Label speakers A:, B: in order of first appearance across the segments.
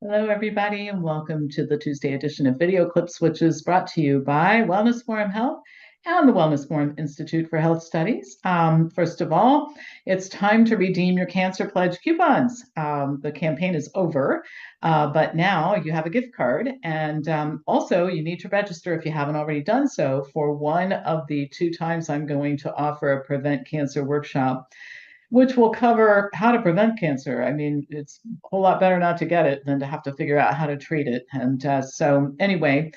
A: Hello, everybody, and welcome to the Tuesday edition of Video Clips, which is brought to you by Wellness Forum Health and the Wellness Forum Institute for Health Studies. First of all, it's time to redeem your Cancer Pledge coupons. The campaign is over, but now you have a gift card, and also you need to register if you haven't already done so for one of the 2 times I'm going to offer a Prevent Cancer workshop, which will cover how to prevent cancer. I mean, it's a whole lot better not to get it than to have to figure out how to treat it. And so, anyway,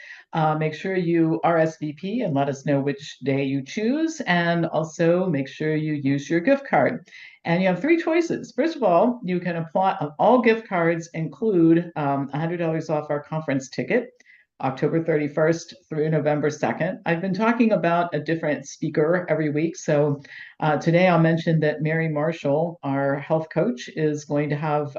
A: make sure you RSVP and let us know which day you choose. And also make sure you use your gift card. And you have 3 choices. First of all, you can apply, all gift cards include $100 off our conference ticket. October 31st through November 2nd. I've been talking about a different speaker every week. So today I'll mention that Mary Marshall, our health coach, is going to have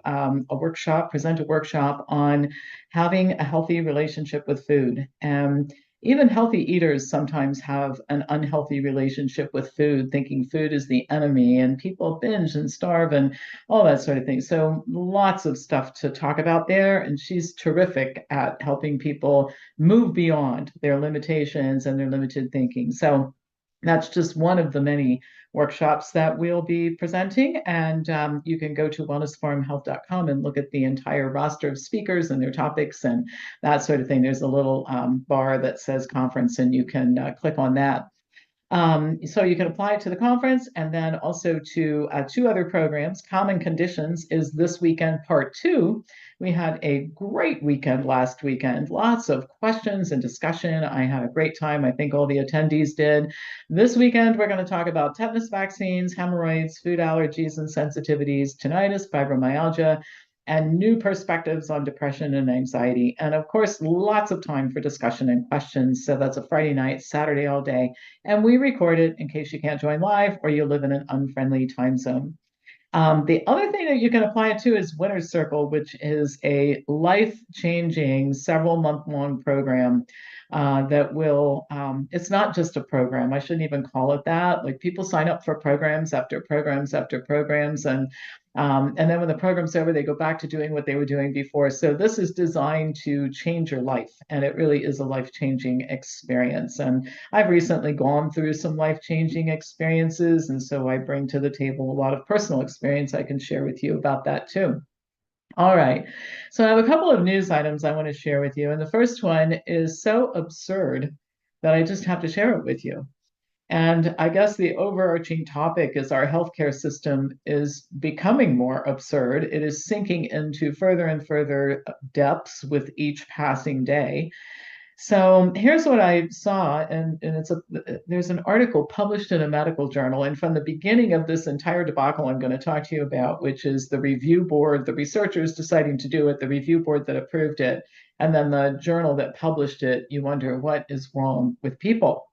A: present a workshop on having a healthy relationship with food. And even healthy eaters sometimes have an unhealthy relationship with food, thinking food is the enemy, and people binge and starve and all that sort of thing. So lots of stuff to talk about there. And she's terrific at helping people move beyond their limitations and their limited thinking. So that's just one of the many workshops that we'll be presenting. And you can go to wellnessforumhealth.com and look at the entire roster of speakers and their topics and that sort of thing. There's a little bar that says conference, and you can click on that. So you can apply it to the conference and then also to 2 other programs. Common Conditions is this weekend, part 2. We had a great weekend last weekend, lots of questions and discussion. I had a great time. I think all the attendees did. This weekend, we're going to talk about tetanus vaccines, hemorrhoids, food allergies and sensitivities, tinnitus, fibromyalgia, and new perspectives on depression and anxiety. And of course, lots of time for discussion and questions. So that's a Friday night, Saturday all day. And we record it in case you can't join live or you live in an unfriendly time zone. The other thing that you can apply it to is Winner's Circle, which is a life-changing, several-month-long program that will, it's not just a program. I shouldn't even call it that. Like, people sign up for programs after programs after programs, and then when the program's over, they go back to doing what they were doing before. So this is designed to change your life, and it really is a life-changing experience. And I've recently gone through some life-changing experiences, and so I bring to the table a lot of personal experience I can share with you about that too. All right, so I have a couple of news items I want to share with you, and the first one is so absurd that I just have to share it with you. And I guess the overarching topic is our healthcare system is becoming more absurd. It is sinking into further and further depths with each passing day. So here's what I saw, and there's an article published in a medical journal, and from the beginning of this entire debacle I'm going to talk to you about, which is the review board, the researchers deciding to do it, the review board that approved it, and then the journal that published it. You wonder what is wrong with people.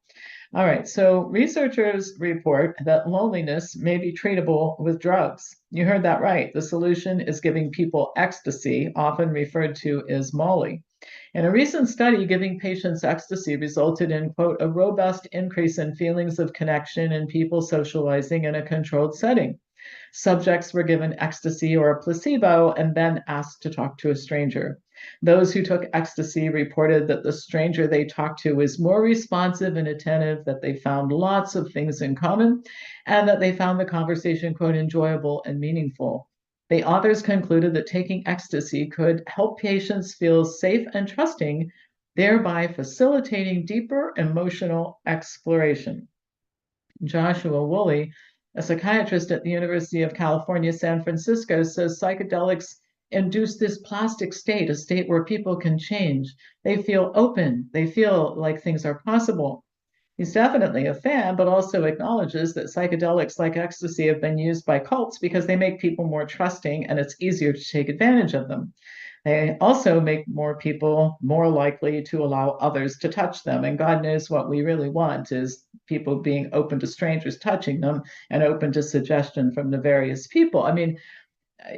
A: All right, so researchers report that loneliness may be treatable with drugs. You heard that right. The solution is giving people ecstasy, often referred to as Molly. In a recent study, giving patients ecstasy resulted in, quote, a robust increase in feelings of connection in people socializing in a controlled setting. Subjects were given ecstasy or a placebo and then asked to talk to a stranger. Those who took ecstasy reported that the stranger they talked to was more responsive and attentive, that they found lots of things in common, and that they found the conversation, quote, enjoyable and meaningful. The authors concluded that taking ecstasy could help patients feel safe and trusting, thereby facilitating deeper emotional exploration. Joshua Woolley, a psychiatrist at the University of California, San Francisco, says psychedelics induce this plastic state, a state where people can change. They feel open. They feel like things are possible. He's definitely a fan, but also acknowledges that psychedelics like ecstasy have been used by cults because they make people more trusting and it's easier to take advantage of them. They also make more people more likely to allow others to touch them. And God knows what we really want is people being open to strangers touching them and open to suggestion from the various people. I mean,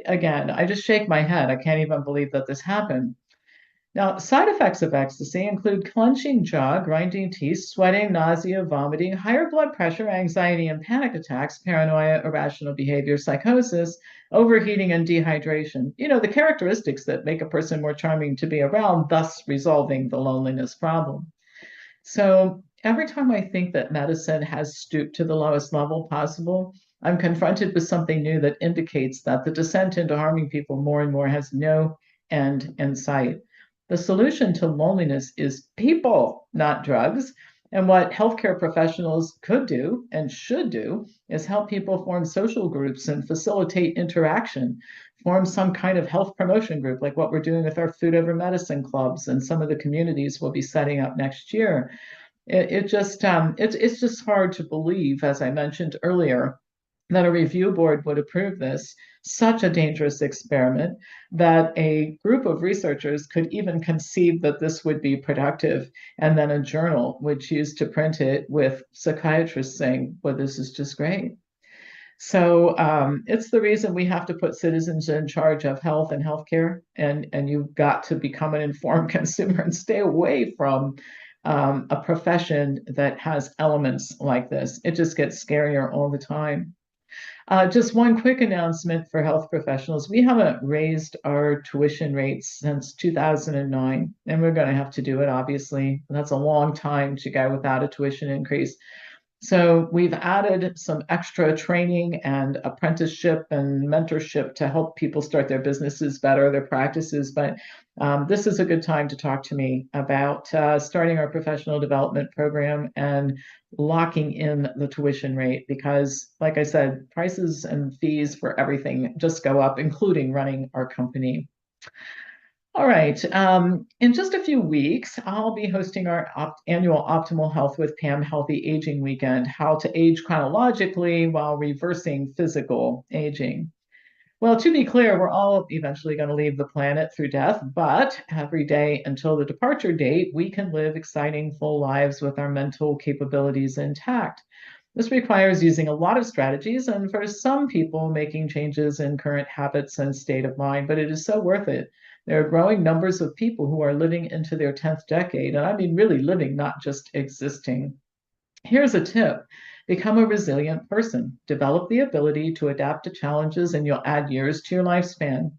A: again, I just shake my head. I can't even believe that this happened. Now, side effects of ecstasy include clenching jaw, grinding teeth, sweating, nausea, vomiting, higher blood pressure, anxiety and panic attacks, paranoia, irrational behavior, psychosis, overheating, and dehydration. The characteristics that make a person more charming to be around, thus resolving the loneliness problem. So every time I think that medicine has stooped to the lowest level possible, I'm confronted with something new that indicates that the descent into harming people more and more has no end in sight. The solution to loneliness is people, not drugs. And what healthcare professionals could do and should do is help people form social groups and facilitate interaction, form some kind of health promotion group, like what we're doing with our food over medicine clubs and some of the communities we'll be setting up next year. It's just hard to believe, as I mentioned earlier, that a review board would approve this, such a dangerous experiment, that a group of researchers could even conceive that this would be productive, and then a journal would choose to print it with psychiatrists saying, well, this is just great. So it's the reason we have to put citizens in charge of health and healthcare, and you've got to become an informed consumer and stay away from a profession that has elements like this. It just gets scarier all the time. Just one quick announcement for health professionals. We haven't raised our tuition rates since 2009, and we're going to have to do it, obviously. That's a long time to go without a tuition increase. So we've added some extra training and apprenticeship and mentorship to help people start their businesses better, their practices. But this is a good time to talk to me about starting our professional development program and locking in the tuition rate because, like I said, prices and fees for everything just go up, including running our company. All right. In just a few weeks, I'll be hosting our annual Optimal Health with Pam Healthy Aging Weekend, how to age chronologically while reversing physical aging. Well, to be clear, we're all eventually going to leave the planet through death, but every day until the departure date, we can live exciting, full lives with our mental capabilities intact. This requires using a lot of strategies and for some people making changes in current habits and state of mind, but it is so worth it. There are growing numbers of people who are living into their 10th decade, and I mean really living, not just existing. Here's a tip. Become a resilient person. Develop the ability to adapt to challenges, and you'll add years to your lifespan.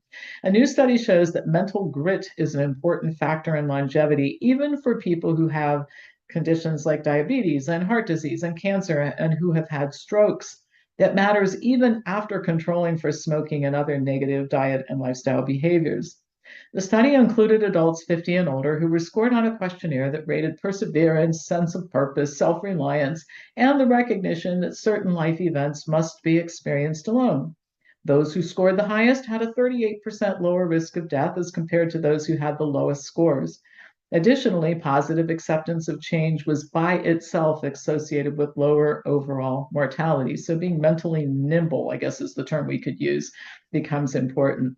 A: A new study shows that mental grit is an important factor in longevity, even for people who have conditions like diabetes and heart disease and cancer and who have had strokes. It matters even after controlling for smoking and other negative diet and lifestyle behaviors. The study included adults 50 and older who were scored on a questionnaire that rated perseverance, sense of purpose, self-reliance, and the recognition that certain life events must be experienced alone. Those who scored the highest had a 38% lower risk of death as compared to those who had the lowest scores. Additionally, positive acceptance of change was by itself associated with lower overall mortality. So being mentally nimble, I guess is the term we could use, becomes important.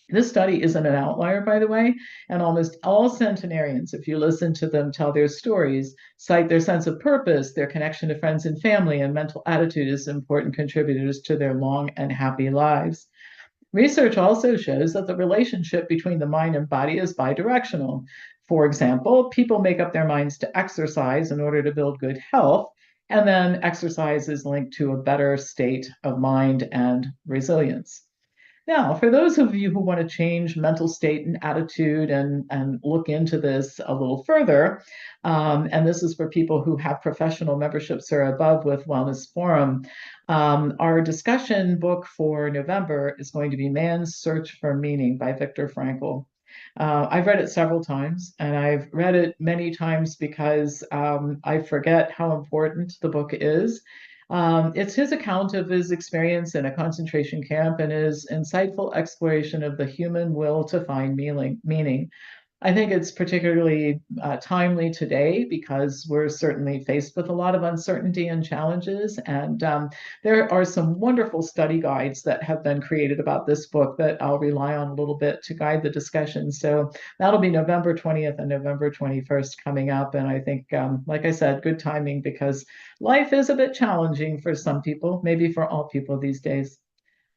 A: This study isn't an outlier, by the way, and almost all centenarians, if you listen to them tell their stories, cite their sense of purpose, their connection to friends and family, and mental attitude as important contributors to their long and happy lives. Research also shows that the relationship between the mind and body is bidirectional. For example, people make up their minds to exercise in order to build good health, and then exercise is linked to a better state of mind and resilience. Now, for those of you who want to change mental state and attitude and look into this a little further, and this is for people who have professional memberships or above with Wellness Forum, our discussion book for November is going to be Man's Search for Meaning by Viktor Frankl. I've read it several times, and I've read it many times because I forget how important the book is. It's his account of his experience in a concentration camp and his insightful exploration of the human will to find meaning. I think it's particularly timely today because we're certainly faced with a lot of uncertainty and challenges. And there are some wonderful study guides that have been created about this book that I'll rely on a little bit to guide the discussion. So that'll be November 20th and November 21st coming up. And I think, like I said, good timing because life is a bit challenging for some people, maybe for all people these days.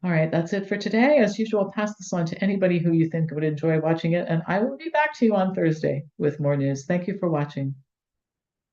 A: All right, that's it for today. As usual, pass this on to anybody who you think would enjoy watching it, and I will be back to you on Thursday with more news. Thank you for watching.